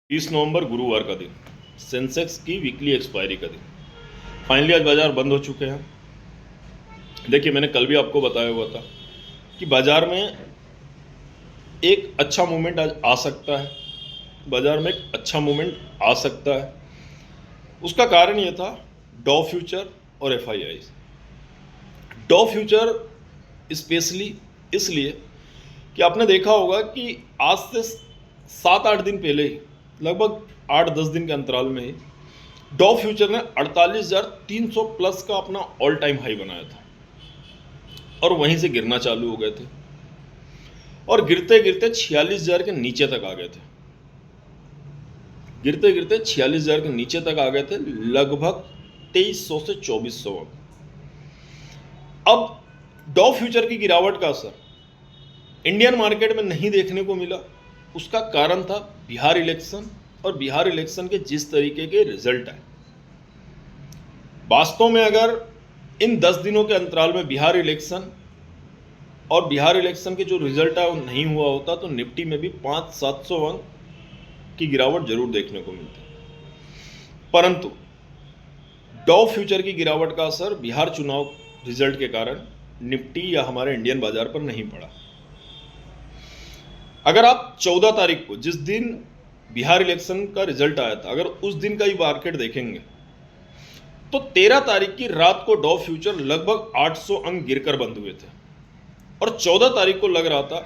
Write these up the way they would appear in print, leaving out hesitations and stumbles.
30 नवंबर गुरुवार का दिन, सेंसेक्स की वीकली एक्सपायरी का दिन। फाइनली आज बाजार बंद हो चुके हैं। देखिए, मैंने कल भी आपको बताया हुआ था कि बाजार में एक अच्छा मूवमेंट आज आ सकता है, बाजार में एक अच्छा मूवमेंट आ सकता है। उसका कारण ये था डॉ फ्यूचर और एफआईआई। डॉ फ्यूचर स्पेशली इसलिए कि आपने देखा होगा कि आज से 7-8 दिन पहले ही, लगभग 8-10 दिन के अंतराल में ही, डॉ फ्यूचर ने 48,300 प्लस का अपना ऑल टाइम हाई बनाया था और वहीं से गिरना चालू हो गए थे और गिरते गिरते 46,000 के नीचे तक आ गए थे। गिरते गिरते 46,000 के नीचे तक आ गए थे, लगभग 2300 से 2400। अब डॉ फ्यूचर की गिरावट का असर इंडियन मार्केट में नहीं देखने को मिला। उसका कारण था बिहार इलेक्शन और बिहार इलेक्शन के जिस तरीके के रिजल्ट आए। वास्तव में अगर इन 10 दिनों के अंतराल में बिहार इलेक्शन और बिहार इलेक्शन के जो रिजल्ट है वो नहीं हुआ होता तो निफ्टी में भी 500-700 अंक की गिरावट जरूर देखने को मिलती। परंतु डॉ फ्यूचर की गिरावट का असर बिहार चुनाव रिजल्ट के कारण निफ्टी या हमारे इंडियन बाजार पर नहीं पड़ा। अगर आप 14 तारीख को, जिस दिन बिहार इलेक्शन का रिजल्ट आया था, अगर उस दिन का ही मार्केट देखेंगे तो 13 तारीख की रात को डॉ फ्यूचर लगभग 800 अंक गिरकर बंद हुए थे और 14 तारीख को लग रहा था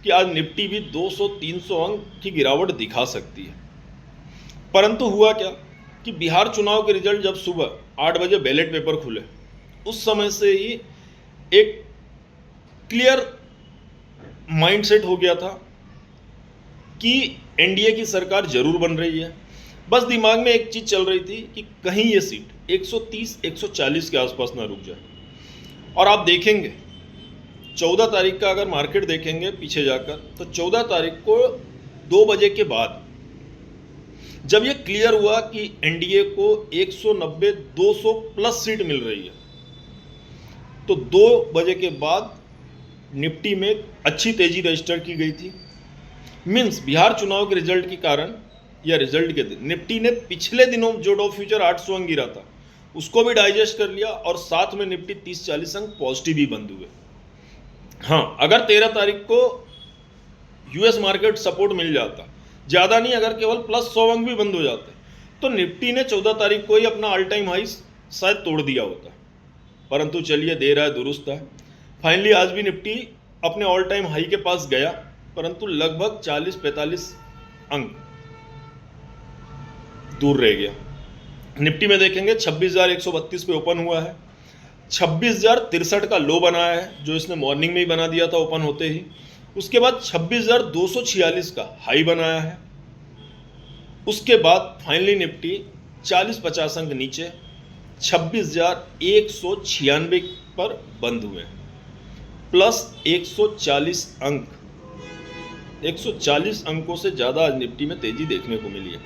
कि आज निफ्टी भी 200-300 अंक की गिरावट दिखा सकती है। परंतु हुआ क्या कि बिहार चुनाव के रिजल्ट जब सुबह 8 बजे बैलेट पेपर खुले, उस समय से ही एक क्लियर माइंडसेट हो गया था कि एनडीए की सरकार जरूर बन रही है। बस दिमाग में एक चीज चल रही थी कि कहीं ये सीट 130-140 के आसपास ना रुक जाए। और आप देखेंगे 14 तारीख का अगर मार्केट देखेंगे पीछे जाकर, तो 14 तारीख को 2 बजे के बाद जब ये क्लियर हुआ कि एनडीए को 190-200 प्लस सीट मिल रही है, तो 2 बजे के बाद निफ्टी में अच्छी तेजी रजिस्टर की गई थी। मीन्स बिहार चुनाव के रिजल्ट के कारण या रिजल्ट के दिन निफ्टी ने पिछले दिनों जो डॉ फ्यूचर 800 अंक गिरा था उसको भी डाइजेस्ट कर लिया और साथ में निफ्टी 30-40 अंक पॉजिटिव ही बंद हुए। हाँ, अगर 13 तारीख को यूएस मार्केट सपोर्ट मिल जाता, ज़्यादा नहीं, अगर केवल प्लस 100 अंक भी बंद हो जाते तो निफ्टी ने 14 तारीख को ही अपना ऑल टाइम हाई शायद तोड़ दिया होता। परंतु चलिए, देर है दुरुस्त है। फाइनली आज भी निफ्टी अपने ऑल टाइम हाई के पास गया, परंतु लगभग 40-45 अंक दूर रह गया। निफ्टी में देखेंगे 26,132 पे ओपन हुआ है, 26,063 का लो बनाया है जो इसने मॉर्निंग में ही बना दिया था ओपन होते ही। उसके बाद 26,246 का हाई बनाया है। उसके बाद फाइनली निफ्टी 40-50 अंक नीचे 26,196 पर बंद हुए, प्लस 140 अंक। 140 अंकों से ज़्यादा आज निफ्टी में तेजी देखने को मिली है।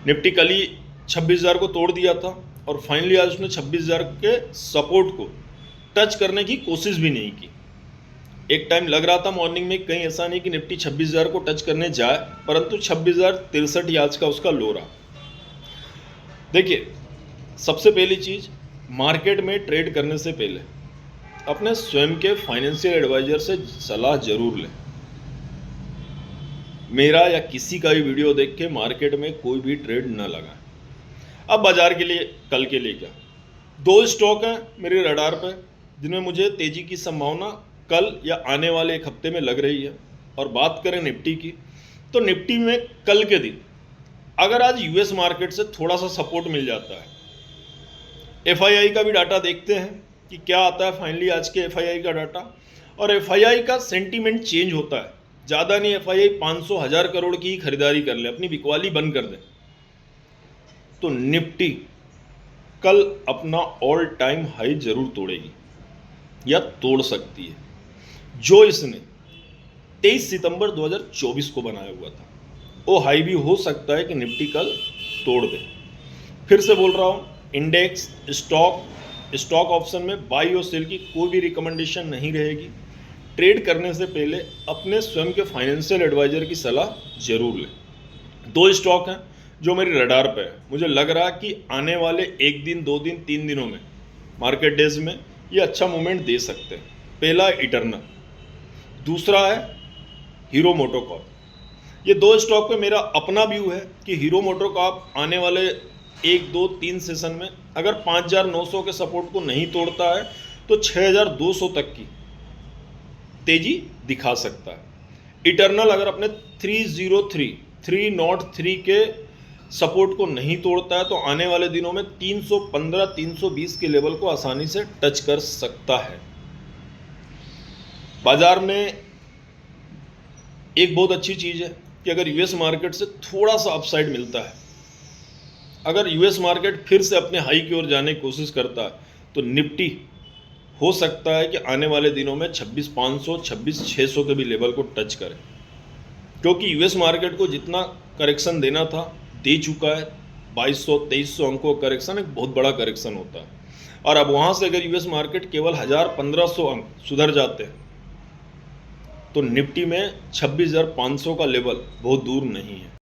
निफ्टी कल ही 26,000 को तोड़ दिया था और फाइनली आज उसने 26,000 के सपोर्ट को टच करने की कोशिश भी नहीं की। एक टाइम लग रहा था मॉर्निंग में कहीं ऐसा नहीं कि निफ्टी 26,000 को टच करने जाए, परंतु 26,063 आज का उसका लो रहा। देखिए, सबसे पहली चीज़, मार्केट में ट्रेड करने से पहले अपने स्वयं के फाइनेंशियल एडवाइजर से सलाह जरूर लें। मेरा या किसी का भी वीडियो देख के मार्केट में कोई भी ट्रेड न लगाएं। अब बाजार के लिए, कल के लिए क्या, 2 स्टॉक हैं मेरे रडार पे जिनमें मुझे तेजी की संभावना कल या आने वाले एक हफ्ते में लग रही है। और बात करें निफ्टी की, तो निफ्टी में कल के दिन अगर आज यूएस मार्केट से थोड़ा सा सपोर्ट मिल जाता है, एफआईआई का भी डाटा देखते हैं कि क्या आता है फाइनली आज के एफआईआई का डाटा। और एफआईआई का सेंटीमेंट चेंज होता है, ज़्यादा नहीं, एफआईआई 500-1000 करोड़ की ही खरीदारी कर ले, अपनी बिकवाली बंद कर दे, तो निफ्टी कल अपना ऑल टाइम हाई जरूर तोड़ेगी या तोड़ सकती है, जो इसने 23 सितंबर 2024 को बनाया हुआ था। वो हाई भी हो सकता है कि निफ्टी कल तोड़ दे। फिर से बोल रहा हूँ, इंडेक्स, स्टॉक ऑप्शन में बाई और सेल की कोई भी रिकमेंडेशन नहीं रहेगी। ट्रेड करने से पहले अपने स्वयं के फाइनेंशियल एडवाइजर की सलाह जरूर लें। 2 स्टॉक हैं जो मेरी रडार पे है। मुझे लग रहा है कि आने वाले 1 दिन 2 दिन 3 दिनों में मार्केट डेज में ये अच्छा मूवमेंट दे सकते हैं। पहला है इटर्नल, दूसरा है हीरो मोटोकॉर्प। ये 2 स्टॉक पे मेरा अपना व्यू है कि हीरो मोटोकॉर्प आने वाले 1 2 3 सेशन में अगर 5,900 के सपोर्ट को नहीं तोड़ता है तो 6,200 तक की तेजी दिखा सकता है। इटर्नल अगर अपने 303 के सपोर्ट को नहीं तोड़ता है तो आने वाले दिनों में 315 320 के लेवल को आसानी से टच कर सकता है। बाजार में एक बहुत अच्छी चीज़ है कि अगर यूएस मार्केट से थोड़ा सा अपसाइड मिलता है, अगर यूएस मार्केट फिर से अपने हाई की ओर जाने की कोशिश करता है तो निफ्टी हो सकता है कि आने वाले दिनों में 26,500 26,600 के भी लेवल को टच करे, क्योंकि यूएस मार्केट को जितना करेक्शन देना था दे चुका है। 2200 2300 अंकों का करेक्शन एक बहुत बड़ा करेक्शन होता है, और अब वहाँ से अगर यूएस मार्केट केवल 1000-1500 अंक सुधर जाते हैं तो निफ्टी में 26,500 का लेवल बहुत दूर नहीं है।